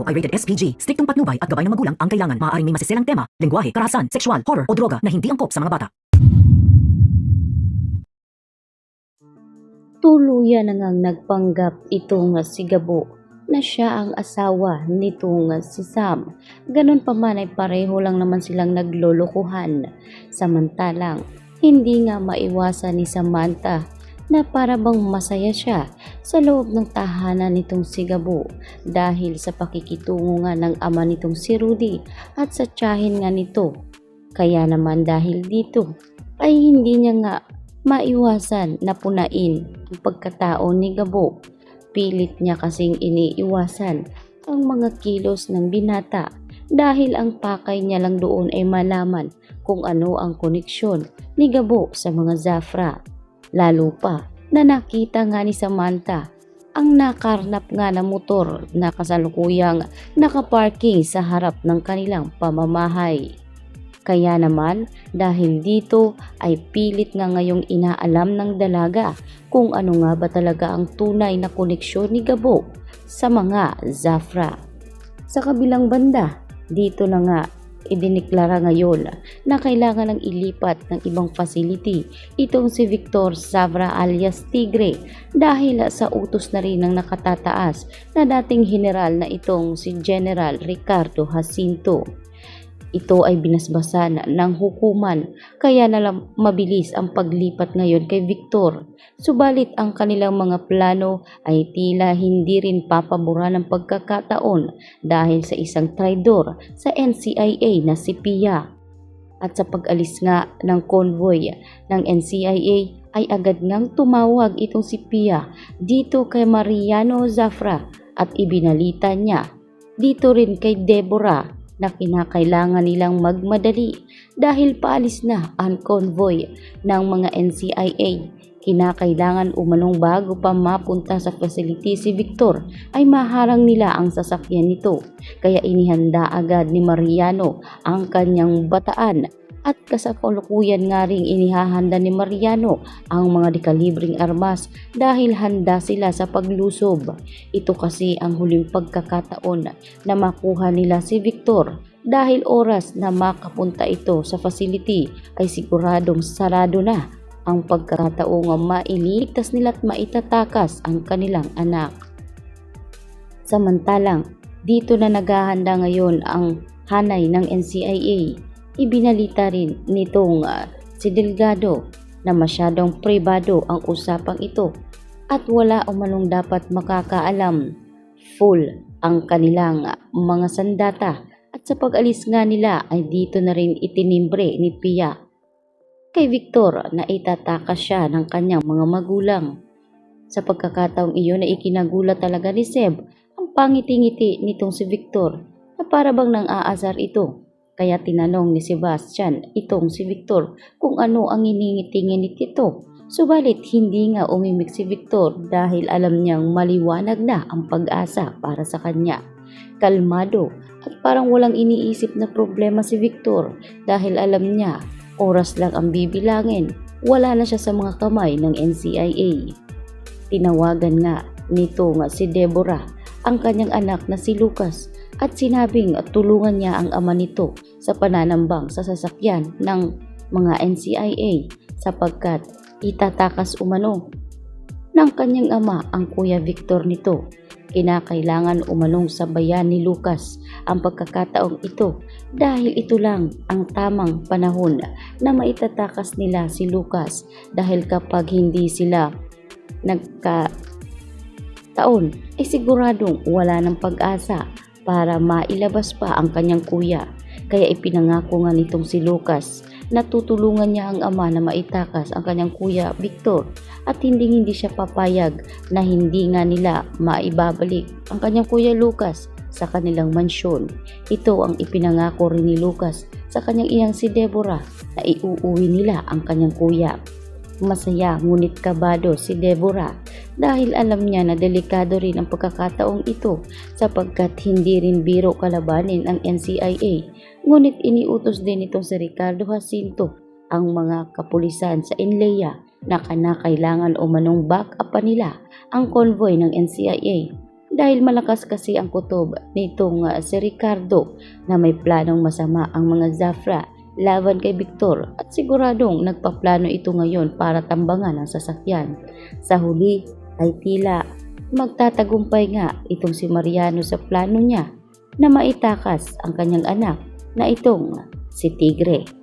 ay rated SPG. Striktong patnubay at gabay ng magulang ang kailangan. Maaaring may masiselang tema, lengguwahe, karahasan, sexual, horror o droga na hindi angkop sa mga bata. Tuluyan na ngang nagpanggap itong si Gabo na siya ang asawa nitong si Sam. Ganon pa man ay pareho lang naman silang naglolokohan. Samantalang hindi nga maiwasan ni Samantha na para bang masaya siya sa loob ng tahanan nitong si Gabo dahil sa pakikitungo nga ng ama nitong si Rudy at sa tiyahin nga nito. Kaya naman dahil dito ay hindi niya nga maiwasan na punain ang pagkatao ni Gabo. Pilit niya kasing iniiwasan ang mga kilos ng binata dahil ang pakay niya lang doon ay malaman kung ano ang koneksyon ni Gabo sa mga Zafra. Lalo pa na nakita nga ni Samantha ang nakarnap nga na motor na kasalukuyang nakaparking sa harap ng kanilang pamamahay. Kaya naman dahil dito ay pilit nga ngayong inaalam ng dalaga kung ano nga ba talaga ang tunay na koneksyon ni Gabo sa mga Zafra. Sa kabilang banda, dito na nga idiniklara ngayon na kailangan ng ilipat ng ibang facility itong si Victor Zafra alias Tigre dahil sa utos na rin ng nakatataas na dating general na itong si General Ricardo Jacinto. Ito ay binasbasan ng hukuman kaya nalang mabilis ang paglipat ngayon kay Victor. Subalit ang kanilang mga plano ay tila hindi rin papabura ng pagkakataon dahil sa isang traidor sa NCIA na si Pia. At sa pag-alis nga ng convoy ng NCIA ay agad ngang tumawag itong si Pia dito kay Mariano Zafra at ibinalita niya dito rin kay Deborah na kinakailangan nilang magmadali dahil paalis na ang convoy ng mga NCIA. Kinakailangan umanong bago pa mapunta sa facility si Victor ay maharang nila ang sasakyan nito. Kaya inihanda agad ni Mariano ang kanyang bataan at kasalukuyan nga ring inihahanda ni Mariano ang mga dekalibring armas dahil handa sila sa paglusob. Ito kasi ang huling pagkakataon na makuha nila si Victor dahil oras na makapunta ito sa facility ay siguradong sarado na ang pagkakataong mailigtas nila at maitatakas ang kanilang anak. Samantalang dito na naghahanda ngayon ang hanay ng NCIA. Ibinalita rin nitong si Delgado na masyadong pribado ang usapang ito at wala umanong dapat makakaalam. Full ang kanilang mga sandata at sa pag-alis nga nila ay dito na rin itinimbre ni Pia kay Victor na itatakas siya ng kanyang mga magulang. Sa pagkakataong iyon na ikinagulat talaga ni Seb ang pangiti-ngiti nitong si Victor na para bang nang-aasar ito. Kaya tinanong ni Sebastian itong si Victor kung ano ang iningiti-ngiti nito. Subalit hindi nga umimik si Victor dahil alam niyang maliwanag na ang pag-asa para sa kanya. Kalmado at parang walang iniisip na problema si Victor dahil alam niya oras lang ang bibilangin. Wala na siya sa mga kamay ng NCIA. Tinawagan nga nito nga si Deborah ang kanyang anak na si Lucas at sinabing tulungan niya ang ama nito sa pananambang sa sasakyan ng mga NCIA sapagkat itatakas umano ng kanyang ama ang Kuya Victor nito. Kinakailangan umanong sabayan ni Lucas ang pagkakataong ito dahil ito lang ang tamang panahon na maitatakas nila si Lucas dahil kapag hindi sila nagkataon ay siguradong wala ng pag-asa para mailabas pa ang kanyang kuya. Kaya ipinangako nga nitong si Lucas na tutulungan niya ang ama na maitakas ang kanyang kuya Victor at hindi siya papayag na hindi nga nila maibabalik ang kanyang kuya Lucas sa kanilang mansyon. Ito ang ipinangako rin ni Lucas sa kanyang iyang si Deborah na iuuwi nila ang kanyang kuya. Masaya ngunit kabado si Deborah dahil alam niya na delikado rin ang pagkakataong ito sapagkat hindi rin biro kalabanin ang NCIA. Ngunit iniutos din itong si Ricardo Jacinto ang mga kapulisan sa Inleya na kinakailangan umanong back up pa nila ang convoy ng NCIA dahil malakas kasi ang kutob nitong si Ricardo na may planong masama ang mga Zafra laban kay Victor at siguradong nagpaplano ito ngayon para tambangan ang sasakyan. Sa huli ay tila magtatagumpay nga itong si Mariano sa plano niya na maitakas ang kanyang anak na itong si Tigre.